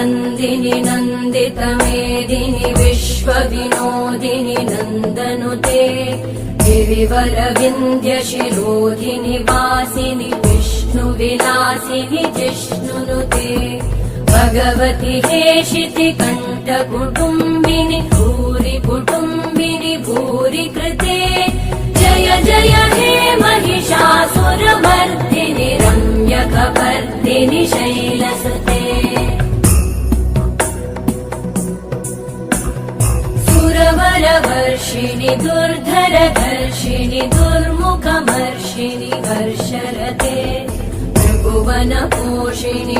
नन्दिनि नन्दितमेदिनि विश्वविनोदिनि नन्दनुते गिरिवरविन्ध्यशिरोधिनि वासिनि विष्णुविलासिनि जिष्णुनुते भगवति हेशिति कण्ठकुटुम्बिनि भूरि कुटुम्बिनि भूरि कृते जय जय हे महिषासुरमर्दिनि रम्यकपर्दिनि शैलसुते सुरवरवर्षिणि दुर्धरधर्षिणि दुर्मुखमर्षिणि हर्षरते त्रिभुवनपोषिणि